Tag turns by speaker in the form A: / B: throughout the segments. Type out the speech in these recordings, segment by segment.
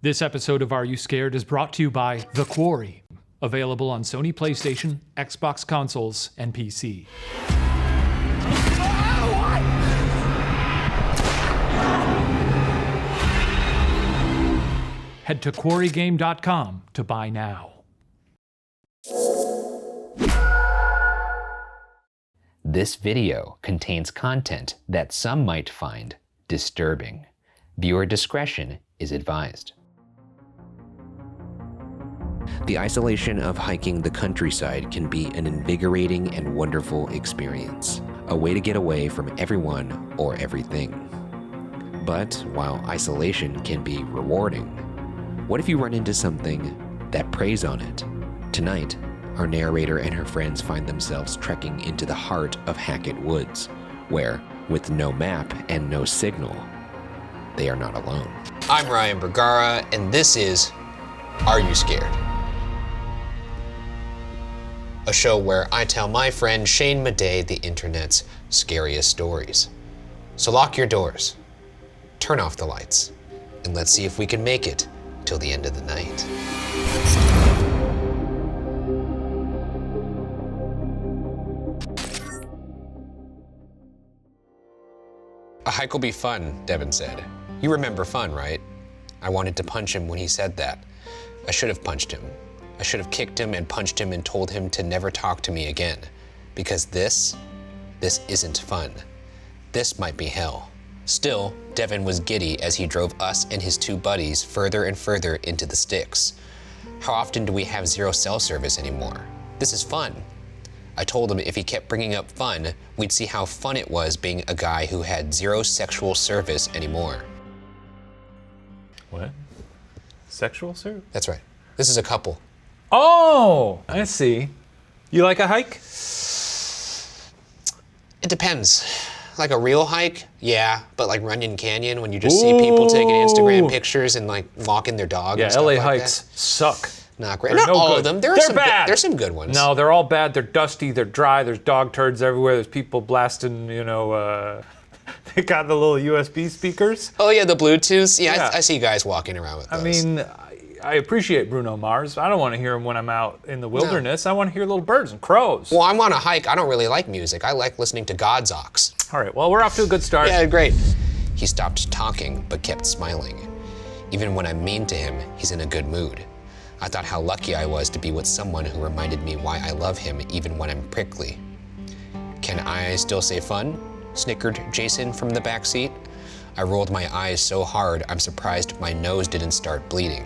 A: This episode of Are You Scared is brought to you by The Quarry, available on Sony PlayStation, Xbox consoles, and PC. Head to quarrygame.com to buy now.
B: This video contains content that some might find disturbing. Viewer discretion is advised. The isolation of hiking the countryside can be an invigorating and wonderful experience, a way to get away from everyone or everything. But while isolation can be rewarding, what if you run into something that preys on it? Tonight, our narrator and her friends find themselves trekking into the heart of Hackett Woods, where, with no map and no signal, they are not alone.
C: I'm Ryan Bergara, and this is Are You Scared? A show where I tell my friend Shane Madej the internet's scariest stories. So lock your doors, turn off the lights, and let's see if we can make it till the end of the night. A hike will be fun, Devin said. You remember fun, right? I wanted to punch him when he said that. I should have punched him. I should have kicked him and punched him and told him to never talk to me again. Because this isn't fun. This might be hell. Still, Devin was giddy as he drove us and his two buddies further and further into the sticks. How often do we have zero cell service anymore? This is fun. I told him if he kept bringing up fun, we'd see how fun it was being a guy who had zero sexual service anymore.
D: What? Sexual service?
C: That's right. This is a couple.
D: Oh, I see. You like a hike?
C: It depends. Like a real hike, yeah, but like Runyon Canyon, when you just see people taking Instagram pictures and like walking their dog.
D: Yeah,
C: and stuff
D: LA
C: like
D: hikes
C: that.
D: suck.
C: Not great.
D: They're
C: Not
D: no
C: all
D: good.
C: of them.
D: They're bad.
C: There's some good ones.
D: No, they're all bad. They're dusty. They're dry. There's dog turds everywhere. There's people blasting. They got the little USB speakers.
C: Oh yeah, the Bluetooths. Yeah,
D: Yeah.
C: I see guys walking around with those.
D: I mean, I appreciate Bruno Mars. I don't want to hear him when I'm out in the wilderness. I want to hear little birds and crows.
C: Well, I'm on a hike. I don't really like music. I like listening to God's ox.
D: All right. Well, we're off to a good start.
C: Yeah, great. He stopped talking, but kept smiling. Even when I'm mean to him, he's in a good mood. I thought how lucky I was to be with someone who reminded me why I love him even when I'm prickly. Can I still say fun? Snickered Jason from the back seat. I rolled my eyes so hard I'm surprised my nose didn't start bleeding.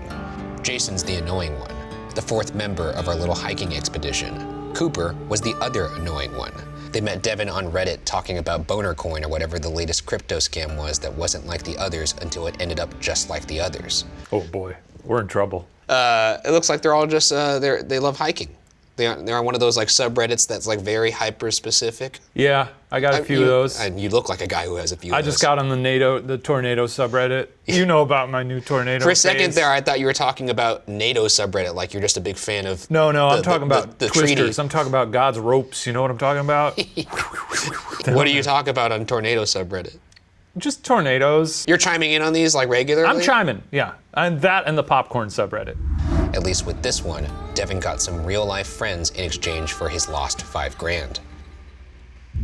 C: Jason's the annoying one, the fourth member of our little hiking expedition. Cooper was the other annoying one. They met Devin on Reddit talking about Boner Coin or whatever the latest crypto scam was that wasn't like the others until it ended up just like the others.
D: Oh boy, we're in trouble.
C: It looks like they're all just, they love hiking. They're on one of those like subreddits that's like very hyper specific.
D: Yeah, I got a few of those.
C: And you look like a guy who has a few
D: I
C: of those.
D: just got on the tornado subreddit. You know about my new tornado
C: For a second
D: phase.
C: there, I thought you were talking about NATO subreddit, like you're just a big fan of.
D: No, I'm talking about
C: the
D: twisters.
C: treaty.
D: I'm talking about God's ropes. You know what I'm talking about?
C: What do you talk about on tornado subreddit?
D: Just tornadoes.
C: You're chiming in on these like regularly?
D: I'm chiming, yeah. And that and the popcorn subreddit.
C: At least with this one, Devin got some real life friends in exchange for his lost $5,000.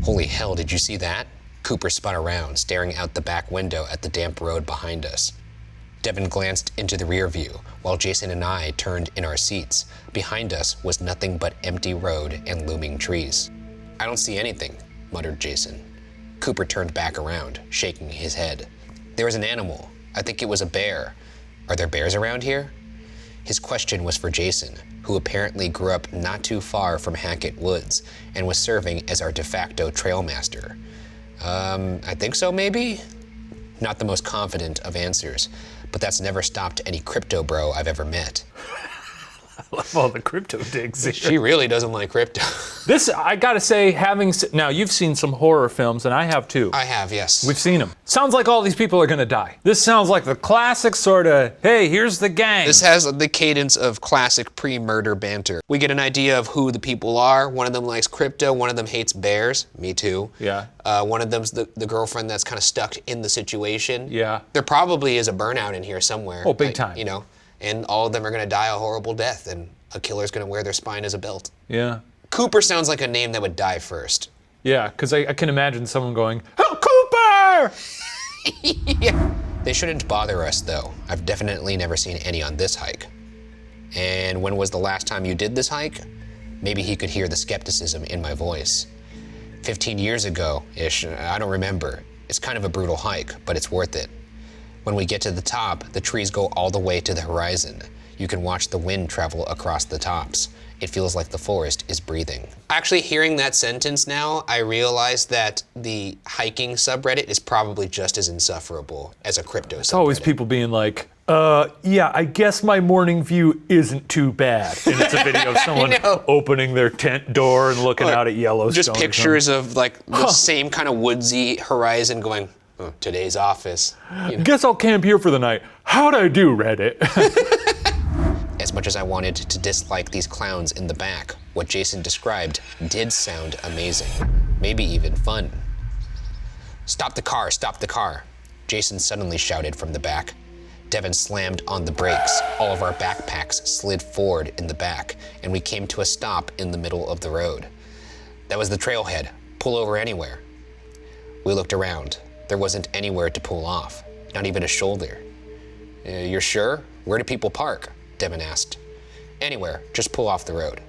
C: Holy hell, did you see that? Cooper spun around, staring out the back window at the damp road behind us. Devin glanced into the rear view, while Jason and I turned in our seats. Behind us was nothing but empty road and looming trees. I don't see anything, muttered Jason. Cooper turned back around, shaking his head. There was an animal. I think it was a bear. Are there bears around here? His question was for Jason, who apparently grew up not too far from Hackett Woods and was serving as our de facto trail master. I think so, maybe? Not the most confident of answers, but that's never stopped any crypto bro I've ever met.
D: love all the crypto digs here.
C: She really doesn't like crypto.
D: This, I gotta say, now you've seen some horror films, and I have too.
C: I have, yes.
D: We've seen them. Sounds like all these people are gonna die. This sounds like the classic sort of, hey, here's the gang.
C: This has the cadence of classic pre-murder banter. We get an idea of who the people are. One of them likes crypto, one of them hates bears. Me too.
D: Yeah.
C: One of them's the girlfriend that's kind of stuck in the situation.
D: Yeah.
C: There probably is a burnout in here somewhere.
D: Oh, big time.
C: You know, and all of them are gonna die a horrible death, and a killer's gonna wear their spine as a belt.
D: Yeah.
C: Cooper sounds like a name that would die first.
D: Yeah, because I can imagine someone going, oh, Cooper!
C: Yeah. They shouldn't bother us, though. I've definitely never seen any on this hike. And when was the last time you did this hike? Maybe he could hear the skepticism in my voice. 15 years ago-ish, I don't remember. It's kind of a brutal hike, but it's worth it. When we get to the top, the trees go all the way to the horizon. You can watch the wind travel across the tops. It feels like the forest is breathing. Actually, hearing that sentence now, I realize that the hiking subreddit is probably just as insufferable as a crypto subreddit.
D: It's always people being like, yeah, I guess my morning view isn't too bad. And it's a video of someone opening their tent door and looking out at Yellowstone.
C: Just pictures of like the same kind of woodsy horizon going, oh, today's office. You know.
D: Guess I'll camp here for the night. How'd I do, Reddit?
C: As much as I wanted to dislike these clowns in the back, what Jason described did sound amazing. Maybe even fun. Stop the car, stop the car. Jason suddenly shouted from the back. Devin slammed on the brakes. All of our backpacks slid forward in the back, and we came to a stop in the middle of the road. That was the trailhead. Pull over anywhere. We looked around. There wasn't anywhere to pull off, not even a shoulder. You're sure? Where do people park? Devin asked. Anywhere, just pull off the road.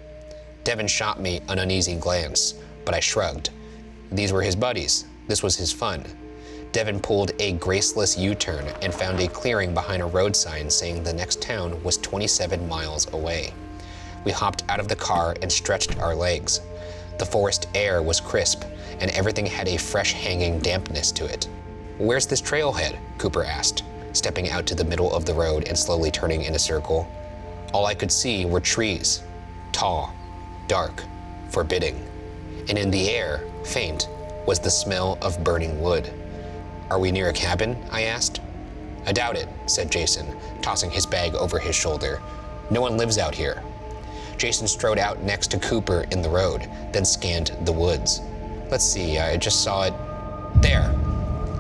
C: Devin shot me an uneasy glance, but I shrugged. These were his buddies. This was his fun. Devin pulled a graceless U-turn and found a clearing behind a road sign saying the next town was 27 miles away. We hopped out of the car and stretched our legs. The forest air was crisp, and everything had a fresh hanging dampness to it. Where's this trailhead? Cooper asked, stepping out to the middle of the road and slowly turning in a circle. All I could see were trees, tall, dark, forbidding. And in the air, faint, was the smell of burning wood. Are we near a cabin? I asked. I doubt it, said Jason, tossing his bag over his shoulder. No one lives out here. Jason strode out next to Cooper in the road, then scanned the woods. Let's see, I just saw it there.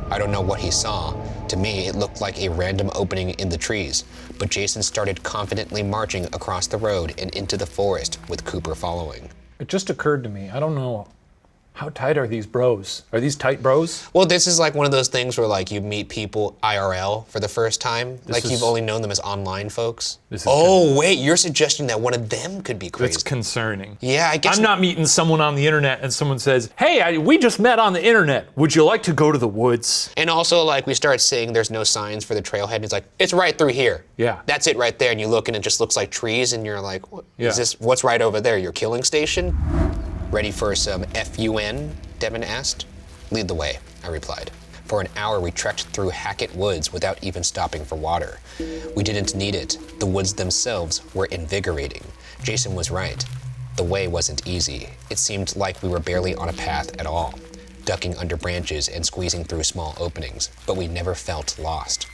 C: I don't know what he saw. To me, it looked like a random opening in the trees, but Jason started confidently marching across the road and into the forest with Cooper following.
D: It just occurred to me, I don't know, how tight are these bros? Are these tight bros?
C: Well, this is like one of those things where like you meet people IRL for the first time. You've only known them as online folks. Wait, you're suggesting that one of them could be crazy.
D: That's concerning.
C: Yeah, I guess.
D: I'm not meeting someone on the internet and someone says, hey, we just met on the internet. Would you like to go to the woods?
C: And also like we start saying there's no signs for the trailhead. And it's like, it's right through here.
D: Yeah.
C: That's it right there. And you look and it just looks like trees and you're like,
D: Yeah.
C: What's right over there? Your killing station? Ready for some FUN? Devin asked. Lead the way, I replied. For an hour, we trekked through Hackett woods without even stopping for water. We didn't need it. The woods themselves were invigorating. Jason was right. The way wasn't easy. It seemed like we were barely on a path at all, ducking under branches and squeezing through small openings, but we never felt lost.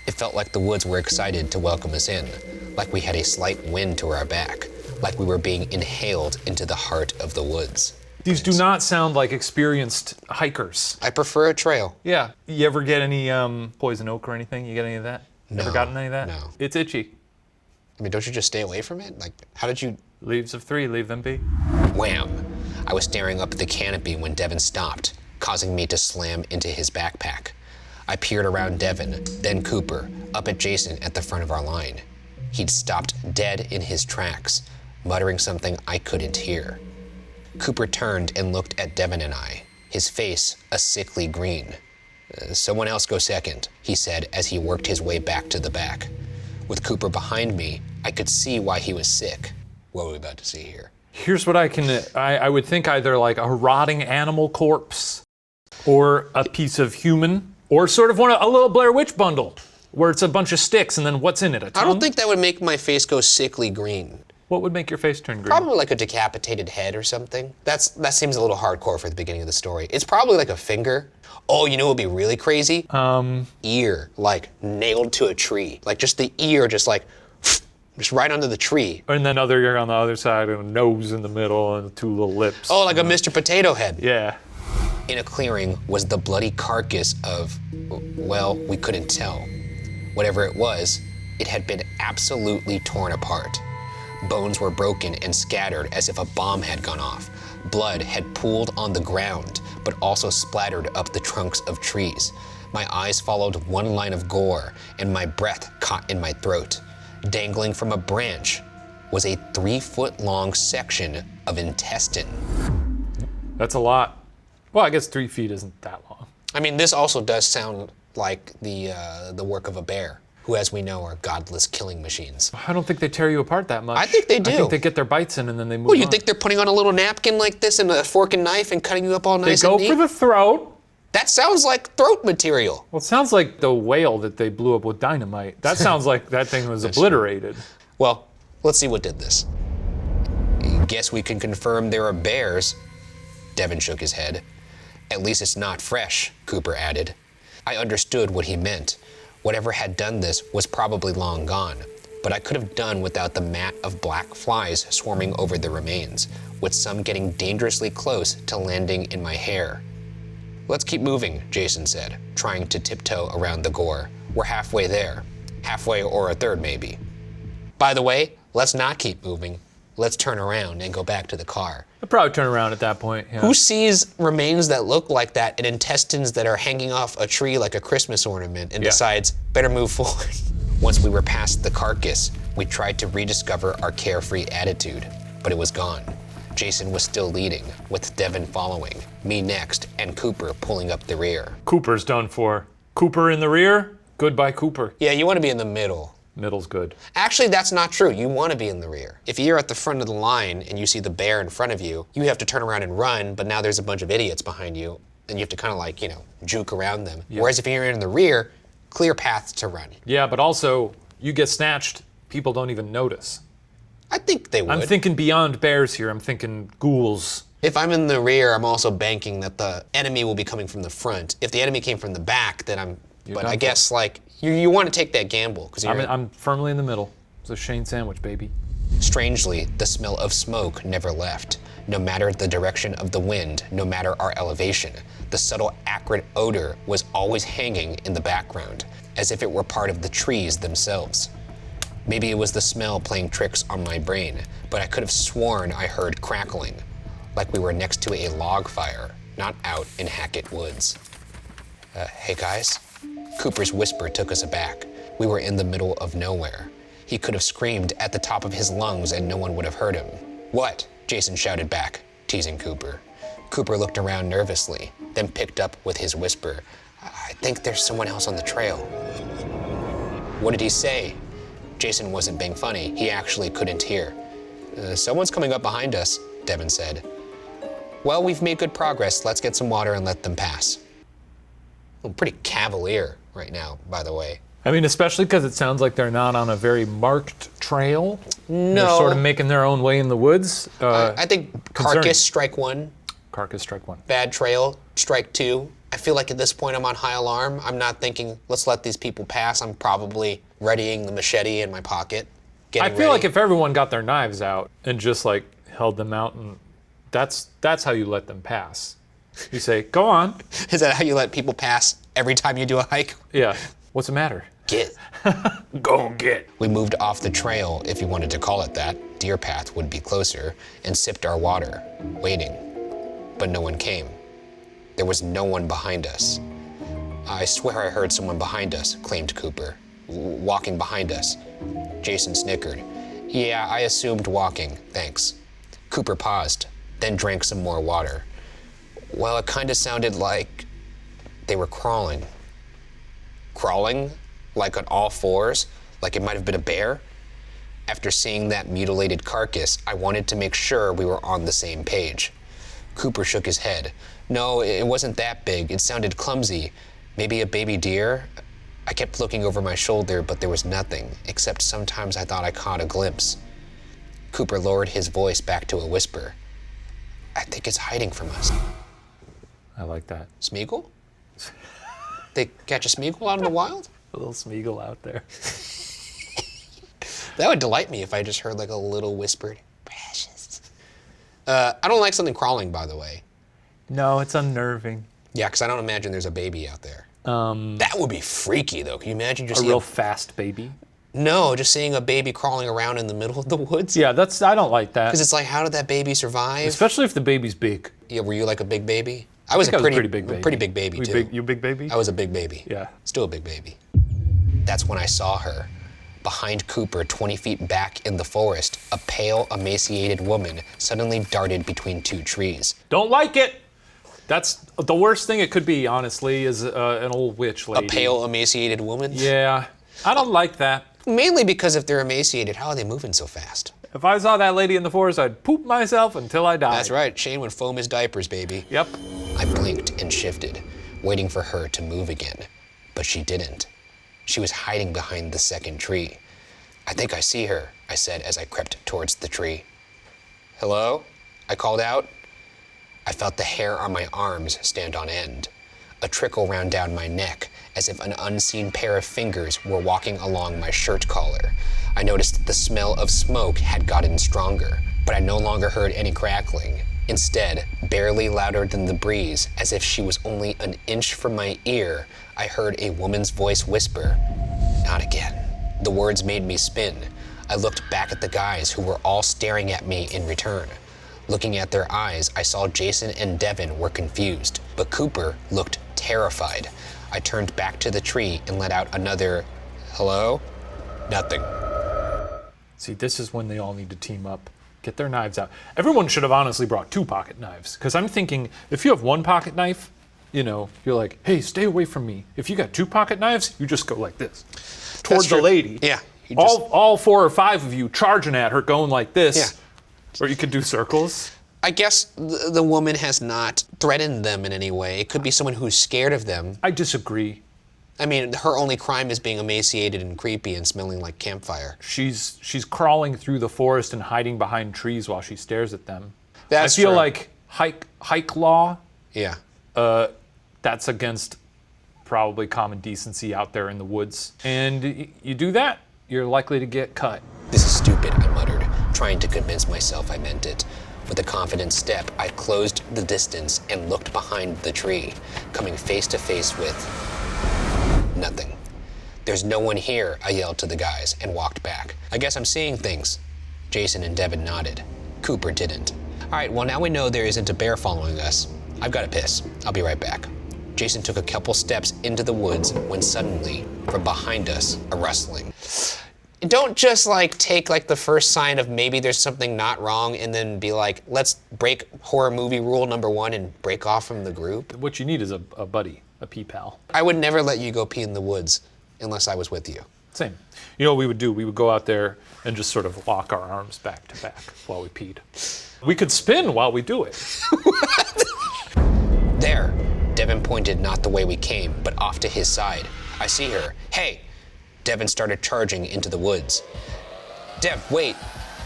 C: It felt like the woods were excited to welcome us in, like we had a slight wind to our back, like we were being inhaled into the heart of the woods.
D: These do not sound like experienced hikers.
C: I prefer a trail.
D: Yeah. You ever get any poison oak or anything? You get any of that?
C: No.
D: Ever gotten any of that?
C: No.
D: It's itchy.
C: I mean, don't you just stay away from it? Like, how did you...
D: Leaves of 3, leave them be.
C: Wham! I was staring up at the canopy when Devin stopped, causing me to slam into his backpack. I peered around Devin, then Cooper, up at Jason at the front of our line. He'd stopped dead in his tracks, muttering something I couldn't hear. Cooper turned and looked at Devin and I, his face a sickly green. Someone else go second, he said as he worked his way back to the back. With Cooper behind me, I could see why he was sick. What are we about to see here?
D: Here's what I would think either like a rotting animal corpse or a piece of human or sort of a little Blair Witch bundle where it's a bunch of sticks and then what's in it, a tongue?
C: I don't think that would make my face go sickly green.
D: What would make your face turn green?
C: Probably like a decapitated head or something. That seems a little hardcore for the beginning of the story. It's probably like a finger. Oh, you know what would be really crazy? Ear, like nailed to a tree. Like just the ear, just right under the tree.
D: And then other ear on the other side, and a nose in the middle, and 2 little lips.
C: Oh, like a Mr. Potato Head.
D: Yeah.
C: In a clearing was the bloody carcass of, well, we couldn't tell. Whatever it was, it had been absolutely torn apart. Bones were broken and scattered as if a bomb had gone off. Blood had pooled on the ground, but also splattered up the trunks of trees. My eyes followed one line of gore, and my breath caught in my throat. Dangling from a branch was a 3-foot-long section of intestine.
D: That's a lot. Well, I guess 3 feet isn't that long.
C: I mean, this also does sound like the work of a bear, who, as we know, are godless killing machines.
D: I don't think they tear you apart that much.
C: I think they do.
D: I think they get their bites in and then they move
C: Well, you
D: on.
C: think they're putting on a little napkin like this and a fork and knife and cutting you up all nice and
D: They
C: neat?
D: go for the throat.
C: That sounds like throat material.
D: Well, it sounds like the whale that they blew up with dynamite. That sounds like that thing was obliterated.
C: Well, let's see what did this. Guess we can confirm there are bears. Devin shook his head. At least it's not fresh, Cooper added. I understood what he meant. Whatever had done this was probably long gone, but I could have done without the mat of black flies swarming over the remains, with some getting dangerously close to landing in my hair. Let's keep moving, Jason said, trying to tiptoe around the gore. We're halfway there. Halfway or a third, maybe. By the way, let's not keep moving. Let's turn around and go back to the car.
D: I'd probably turn around at that point. Yeah.
C: Who sees remains that look like that and intestines that are hanging off a tree like a Christmas ornament and decides, better move forward? Once we were past the carcass, we tried to rediscover our carefree attitude, but it was gone. Jason was still leading, with Devin following, me next, and Cooper pulling up the rear.
D: Cooper's done for. Cooper in the rear, goodbye Cooper.
C: Yeah, you want to be in the middle.
D: Middle's good.
C: Actually, that's not true. You want to be in the rear. If you're at the front of the line and you see the bear in front of you, you have to turn around and run, but now there's a bunch of idiots behind you, and you have to kind of juke around them.
D: Yeah.
C: Whereas if you're in the rear, clear paths to run.
D: Yeah, but also, you get snatched, people don't even notice.
C: I think they would.
D: I'm thinking beyond bears here. I'm thinking ghouls.
C: If I'm in the rear, I'm also banking that the enemy will be coming from the front. If the enemy came from the back, then but I guess you want to take that gamble because
D: I'm firmly in the middle. It's a Shane sandwich, baby.
C: Strangely, the smell of smoke never left. No matter the direction of the wind, no matter our elevation, the subtle acrid odor was always hanging in the background, as if it were part of the trees themselves. Maybe it was the smell playing tricks on my brain, but I could have sworn I heard crackling, like we were next to a log fire, not out in Hackett Woods. Hey guys? Cooper's whisper took us aback. We were in the middle of nowhere. He could have screamed at the top of his lungs and no one would have heard him. What? Jason shouted back, teasing Cooper. Cooper looked around nervously, then picked up with his whisper. I think there's someone else on the trail. What did he say? Jason wasn't being funny. He actually couldn't hear. Someone's coming up behind us, Devin said. Well, we've made good progress. Let's get some water and let them pass. I'm pretty cavalier right now, by the way.
D: I mean, especially because it sounds like they're not on a very marked trail.
C: No.
D: They're sort of making their own way in the woods.
C: I think
D: concerning.
C: carcass, strike one.
D: Carcass, strike one.
C: Bad trail, strike two. I feel like at this point I'm on high alarm. I'm not thinking, let's let these people pass. I'm probably readying the machete in my pocket.
D: I feel like if everyone got their knives out and just held them out, and that's how you let them pass. You say, go on.
C: Is that how you let people pass every time you do a hike?
D: Yeah. What's the matter?
C: Get.
D: Go get.
C: We moved off the trail, if you wanted to call it that. Deer path would be closer, and sipped our water, waiting. But no one came. There was no one behind us. I swear I heard someone behind us, claimed Cooper. Walking behind us. Jason snickered. Yeah, I assumed walking, thanks. Cooper paused, then drank some more water. Well, it kind of sounded like they were crawling. Crawling? Like on all fours? Like it might have been a bear? After seeing that mutilated carcass, I wanted to make sure we were on the same page. Cooper shook his head. No, it wasn't that big. It sounded clumsy. Maybe a baby deer? I kept looking over my shoulder, but there was nothing, except sometimes I thought I caught a glimpse. Cooper lowered his voice back to a whisper. I think it's hiding from us.
D: I like that.
C: Smeagol? They catch a Smeagol out in the wild?
D: A little Smeagol out there.
C: That would delight me if I just heard like a little whispered, precious. I don't like something crawling, by the way.
D: No, it's unnerving.
C: Yeah, because I don't imagine there's a baby out there. That would be freaky, though. Can you imagine just
D: A real fast baby?
C: No, just seeing a baby crawling around in the middle of the woods?
D: Yeah, I don't like that.
C: Because it's like, how did that baby survive?
D: Especially if the baby's big.
C: Yeah, were you like a big baby? I was a pretty big baby. Pretty big baby, too.
D: You big baby?
C: I was a big baby.
D: Yeah.
C: Still a big baby. That's when I saw her. Behind Cooper, 20 feet back in the forest, a pale, emaciated woman suddenly darted between two trees.
D: Don't like it! That's the worst thing it could be, honestly, is an old witch lady.
C: A pale, emaciated woman?
D: Yeah, I don't like that.
C: Mainly because if they're emaciated, how are they moving so fast?
D: If I saw that lady in the forest, I'd poop myself until I died.
C: That's right, Shane would foam his diapers, baby.
D: Yep.
C: I blinked and shifted, waiting for her to move again. But she didn't. She was hiding behind the second tree. I think I see her, I said as I crept towards the tree. Hello? I called out. I felt the hair on my arms stand on end. A trickle ran down my neck, as if an unseen pair of fingers were walking along my shirt collar. I noticed that the smell of smoke had gotten stronger, but I no longer heard any crackling. Instead, barely louder than the breeze, as if she was only an inch from my ear, I heard a woman's voice whisper, "Not again." The words made me spin. I looked back at the guys who were all staring at me in return. Looking at their eyes, I saw Jason and Devin were confused, but Cooper looked terrified. I turned back to the tree and let out another, hello? Nothing.
D: See, this is when they all need to team up. Get their knives out. Everyone should have honestly brought 2 pocket knives, because I'm thinking, if you have 1 pocket knife, you know, you're like, hey, stay away from me. If you got 2 pocket knives, you just go like this. Towards the lady.
C: Yeah.
D: All 4 or 5 of you charging at her, going like this.
C: Yeah.
D: Or you could do circles.
C: I guess the woman has not threatened them in any way. It could be someone who's scared of them.
D: I disagree.
C: I mean, her only crime is being emaciated and creepy and smelling like campfire.
D: She's crawling through the forest and hiding behind trees while she stares at them.
C: That's
D: I feel
C: true.
D: like hike law,
C: Yeah.
D: that's against probably common decency out there in the woods. And you do that, you're likely to get cut.
C: This is stupid, I muttered, trying to convince myself I meant it. With a confident step, I closed the distance and looked behind the tree, coming face to face with nothing. There's no one here, I yelled to the guys and walked back. I guess I'm seeing things. Jason and Devin nodded. Cooper didn't. All right, well, now we know there isn't a bear following us. I've got to piss. I'll be right back. Jason took a couple steps into the woods when suddenly, from behind us, a rustling. Don't just take the first sign of maybe there's something not wrong and then be like, let's break horror movie rule number 1 and break off from the group.
D: What you need is a buddy, a pee pal.
C: I would never let you go pee in the woods unless I was with you.
D: Same. You know what we would do? We would go out there and just sort of lock our arms back to back while we peed. We could spin while we do it.
C: There. Devin pointed not the way we came, but off to his side. I see her. Hey! Devin started charging into the woods. Dev, wait!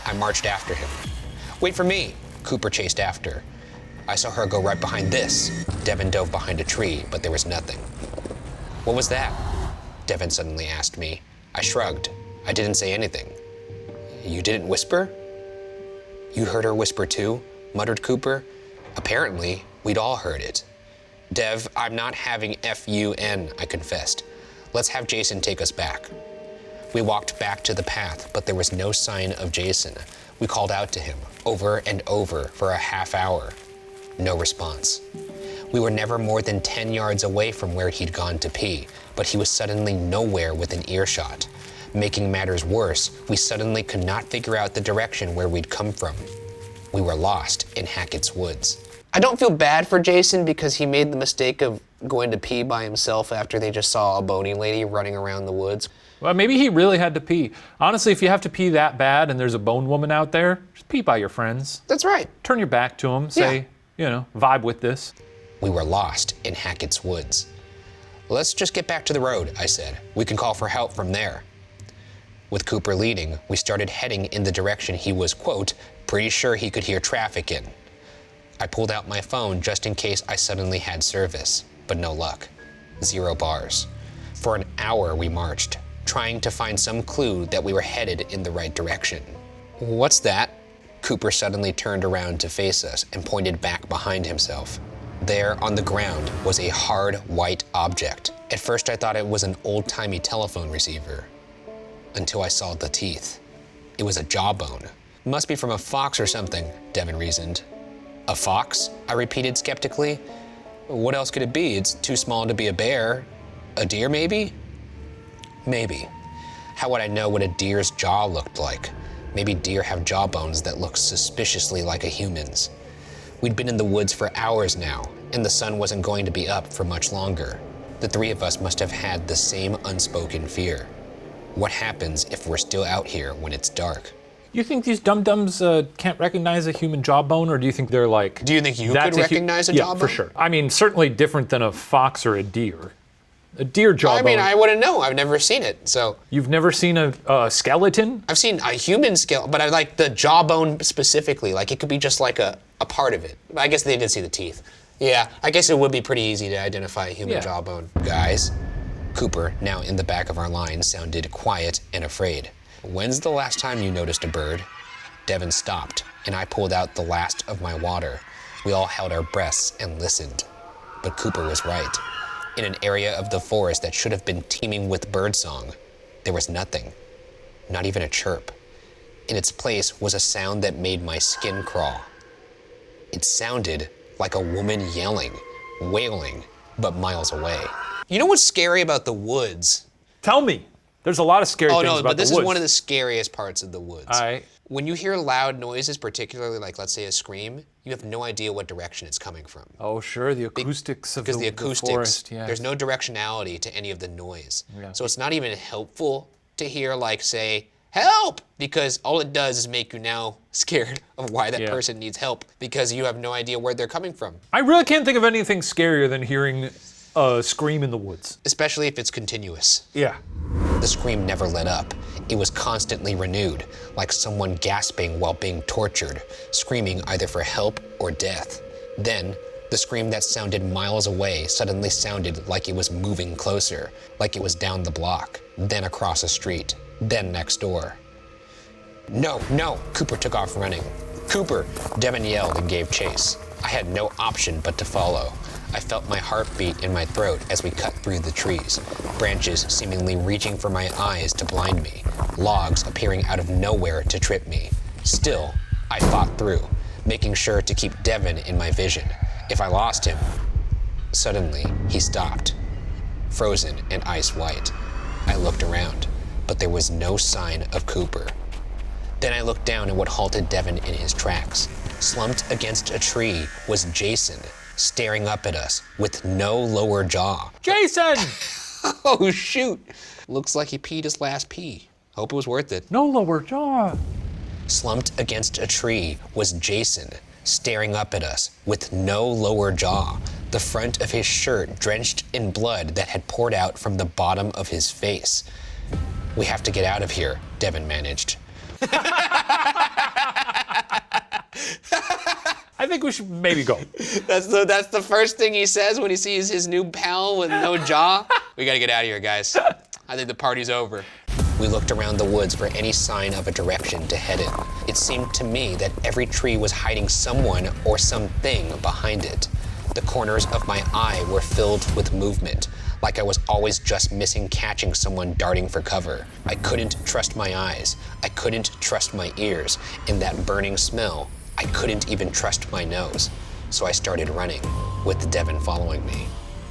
C: I marched after him. Wait for me! Cooper chased after. I saw her go right behind this. Devin dove behind a tree, but there was nothing. What was that? Devin suddenly asked me. I shrugged. I didn't say anything. You didn't whisper? You heard her whisper too? Muttered Cooper. Apparently, we'd all heard it. Dev, I'm not having FUN, I confessed. Let's have Jason take us back. We walked back to the path, but there was no sign of Jason. We called out to him, over and over, for a half hour. No response. We were never more than 10 yards away from where he'd gone to pee, but he was suddenly nowhere within earshot. Making matters worse, we suddenly could not figure out the direction where we'd come from. We were lost in Hackett's woods. I don't feel bad for Jason because he made the mistake of going to pee by himself after they just saw a bony lady running around the woods.
D: Well, maybe he really had to pee. Honestly, if you have to pee that bad and there's a bone woman out there, just pee by your friends.
C: That's right.
D: Turn your back to them, say, vibe with this.
C: We were lost in Hackett's woods. Let's just get back to the road, I said. We can call for help from there. With Cooper leading, we started heading in the direction he was, quote, pretty sure he could hear traffic in. I pulled out my phone just in case I suddenly had service, but no luck. 0 bars. For an hour we marched, trying to find some clue that we were headed in the right direction. What's that? Cooper suddenly turned around to face us and pointed back behind himself. There on the ground was a hard white object. At first I thought it was an old-timey telephone receiver, until I saw the teeth. It was a jawbone. Must be from a fox or something, Devin reasoned. A fox? I repeated skeptically. What else could it be? It's too small to be a bear. A deer, maybe? Maybe. How would I know what a deer's jaw looked like? Maybe deer have jawbones that look suspiciously like a human's. We'd been in the woods for hours now, and the sun wasn't going to be up for much longer. The 3 of us must have had the same unspoken fear. What happens if we're still out here when it's dark?
D: You think these dum-dums can't recognize a human jawbone, or do you think they're like...
C: Do you think you could recognize a jawbone?
D: Yeah, for sure. I mean, certainly different than a fox or a deer. A deer jawbone...
C: I mean, I wouldn't know. I've never seen it, so...
D: You've never seen a skeleton?
C: I've seen a human skeleton, but I like the jawbone specifically. Like, it could be just like a part of it. I guess they did see the teeth. Yeah, I guess it would be pretty easy to identify a human jawbone. Guys, Cooper, now in the back of our line, sounded quiet and afraid. When's the last time you noticed a bird? Devin stopped, and I pulled out the last of my water. We all held our breaths and listened. But Cooper was right. In an area of the forest that should have been teeming with birdsong, there was nothing, not even a chirp. In its place was a sound that made my skin crawl. It sounded like a woman yelling, wailing, but miles away. You know what's scary about the woods?
D: Tell me. There's a lot of scary things about the woods.
C: Oh no, but this is one of the scariest parts of the woods. When you hear loud noises, particularly like, let's say, a scream, you have no idea what direction it's coming from.
D: Oh sure, the acoustics of the forest. Yes.
C: There's no directionality to any of the noise. Yeah. So it's not even helpful to hear, like, say, help! Because all it does is make you now scared of why that person needs help, because you have no idea where they're coming from.
D: I really can't think of anything scarier than hearing a scream in the woods.
C: Especially if it's continuous.
D: Yeah.
C: The scream never let up. It was constantly renewed, like someone gasping while being tortured, screaming either for help or death. Then, the scream that sounded miles away suddenly sounded like it was moving closer, like it was down the block, then across a street, then next door. No, no, Cooper took off running. Cooper, Devin yelled and gave chase. I had no option but to follow. I felt my heartbeat in my throat as we cut through the trees, branches seemingly reaching for my eyes to blind me, logs appearing out of nowhere to trip me. Still, I fought through, making sure to keep Devin in my vision. If I lost him... Suddenly, he stopped, frozen and ice white. I looked around, but there was no sign of Cooper. Then I looked down at what halted Devin in his tracks. Slumped against a tree was Jason, staring up at us with no lower jaw.
D: Jason!
C: Oh, shoot. Looks like he peed his last pee. Hope it was worth it.
D: No lower jaw.
C: Slumped against a tree was Jason, staring up at us with no lower jaw, the front of his shirt drenched in blood that had poured out from the bottom of his face. We have to get out of here, Devin managed.
D: I think we should maybe go.
C: That's the first thing he says when he sees his new pal with no jaw. We gotta get out of here, guys. I think the party's over. We looked around the woods for any sign of a direction to head in. It seemed to me that every tree was hiding someone or something behind it. The corners of my eye were filled with movement, like I was always just missing catching someone darting for cover. I couldn't trust my eyes. I couldn't trust my ears. In that burning smell, I couldn't even trust my nose. So I started running, with Devin following me.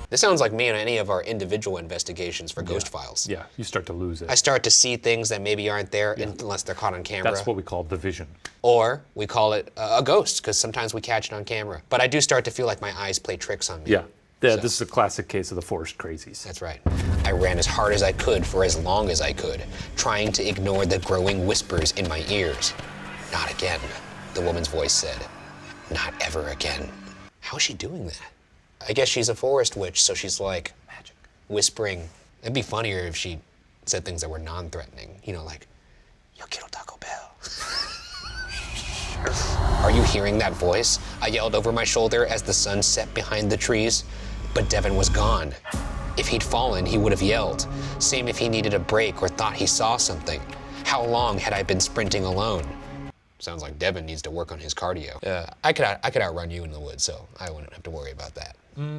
C: This sounds like me in any of our individual investigations for Ghost Files.
D: Yeah, you start to lose it.
C: I start to see things that maybe aren't there unless they're caught on camera.
D: That's what we call the vision.
C: Or we call it a ghost, because sometimes we catch it on camera. But I do start to feel like my eyes play tricks on me.
D: Yeah, this is a classic case of the forest crazies.
C: That's right. I ran as hard as I could for as long as I could, trying to ignore the growing whispers in my ears. Not again, the woman's voice said. Not ever again. How is she doing that? I guess she's a forest witch, so she's like magic, whispering. It'd be funnier if she said things that were non-threatening. You know, like, yo quiero Taco Bell. Are you hearing that voice? I yelled over my shoulder as the sun set behind the trees, but Devin was gone. If he'd fallen, he would have yelled. Same if he needed a break or thought he saw something. How long had I been sprinting alone? Sounds like Devin needs to work on his cardio. I could outrun you in the woods, so I wouldn't have to worry about that.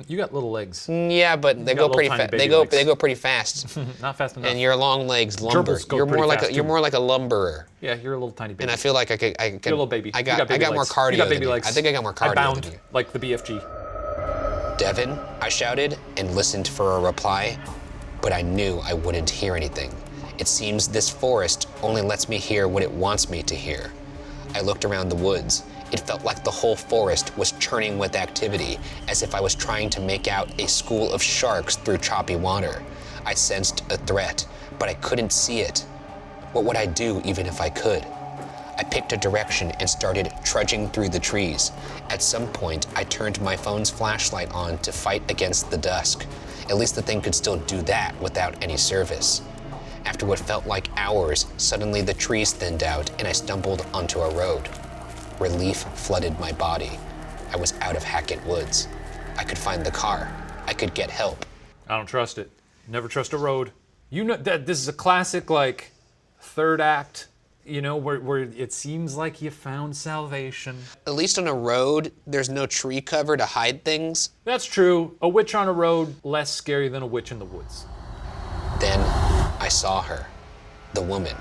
D: You got little legs.
C: Yeah, but they go pretty fast. They go pretty fast.
D: Not fast enough.
C: And your long legs lumber.
D: Gerbils go
C: You're more
D: pretty
C: like
D: fast,
C: you're
D: too.
C: more like a lumberer.
D: Yeah, you're a little tiny baby.
C: And I feel like I could.
D: You're a little baby.
C: I
D: You
C: got
D: baby
C: more
D: legs.
C: cardio.
D: You got baby
C: than
D: legs.
C: I think I got more cardio.
D: I bound
C: than you.
D: like the BFG.
C: Devin, I shouted and listened for a reply, but I knew I wouldn't hear anything. It seems this forest only lets me hear what it wants me to hear. I looked around the woods. It felt like the whole forest was churning with activity, as if I was trying to make out a school of sharks through choppy water. I sensed a threat, but I couldn't see it. What would I do even if I could? I picked a direction and started trudging through the trees. At some point, I turned my phone's flashlight on to fight against the dusk. At least the thing could still do that without any service. After what felt like hours, suddenly the trees thinned out and I stumbled onto a road. Relief flooded my body. I was out of Hackett Woods. I could find the car. I could get help.
D: I don't trust it. Never trust a road. You know that this is a classic, like, third act, you know, where it seems like you found salvation.
C: At least on a road, there's no tree cover to hide things.
D: That's true. A witch on a road, less scary than a witch in the woods.
C: Then I saw her, the woman,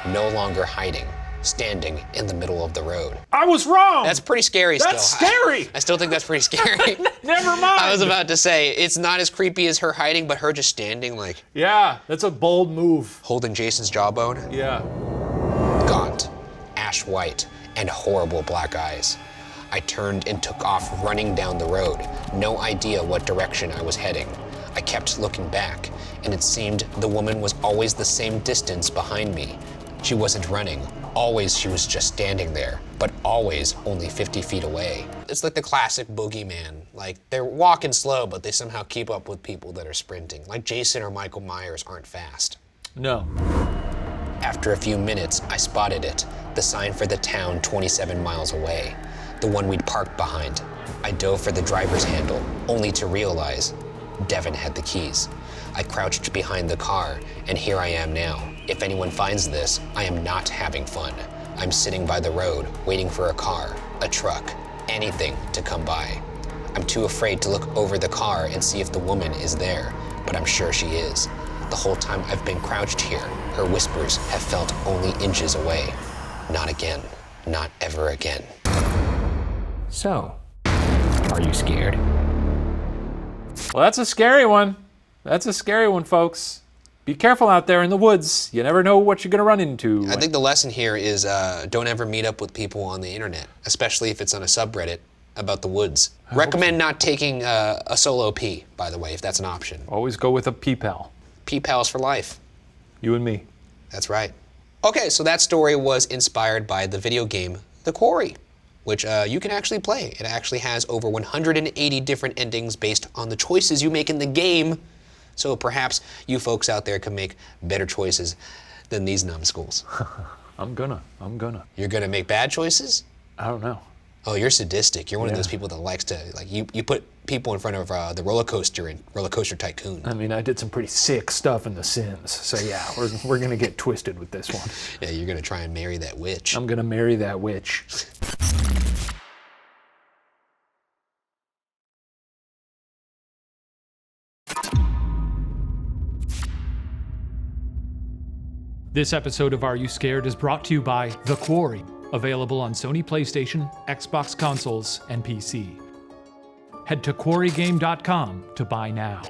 C: no longer hiding, standing in the middle of the road.
D: I was wrong!
C: That's pretty scary still.
D: That's scary!
C: I still think that's pretty scary.
D: Never mind!
C: I was about to say, it's not as creepy as her hiding, but her just standing like,
D: Yeah, that's a bold move.
C: holding Jason's jawbone.
D: Yeah.
C: Gaunt, ash white, and horrible black eyes. I turned and took off running down the road, no idea what direction I was heading. I kept looking back, and it seemed the woman was always the same distance behind me. She wasn't running. Always she was just standing there, but always only 50 feet away. It's like the classic boogeyman. Like, they're walking slow, but they somehow keep up with people that are sprinting. Like Jason or Michael Myers aren't fast.
D: No.
C: After a few minutes, I spotted it, the sign for the town 27 miles away, the one we'd parked behind. I dove for the driver's handle, only to realize Devin had the keys. I crouched behind the car, and here I am now. If anyone finds this, I am not having fun. I'm sitting by the road, waiting for a car, a truck, anything to come by. I'm too afraid to look over the car and see if the woman is there, but I'm sure she is. The whole time I've been crouched here, her whispers have felt only inches away. Not again. Not ever again.
B: So, are you scared?
D: Well, that's a scary one. That's a scary one, folks. Be careful out there in the woods. You never know what you're gonna run into.
C: I think the lesson here is don't ever meet up with people on the internet, especially if it's on a subreddit about the woods. Recommend not taking a solo pee, by the way, if that's an option.
D: Always go with a P-pal.
C: Pee pals for life.
D: You and me.
C: That's right. Okay, so that story was inspired by the video game The Quarry, which you can actually play. It actually has over 180 different endings based on the choices you make in the game. So perhaps you folks out there can make better choices than these numbskulls.
D: I'm gonna.
C: You're gonna make bad choices?
D: I don't know.
C: Oh, you're sadistic. You're one of
D: Yeah.
C: those people that likes to, like, you put people in front of the roller coaster in Roller Coaster Tycoon.
D: I mean, I did some pretty sick stuff in The Sims. So yeah, we're gonna get twisted with this one.
C: Yeah, you're gonna try and marry that witch.
D: I'm gonna marry that witch.
A: This episode of Are You Scared is brought to you by The Quarry, available on Sony PlayStation, Xbox consoles, and PC. Head to quarrygame.com to buy now.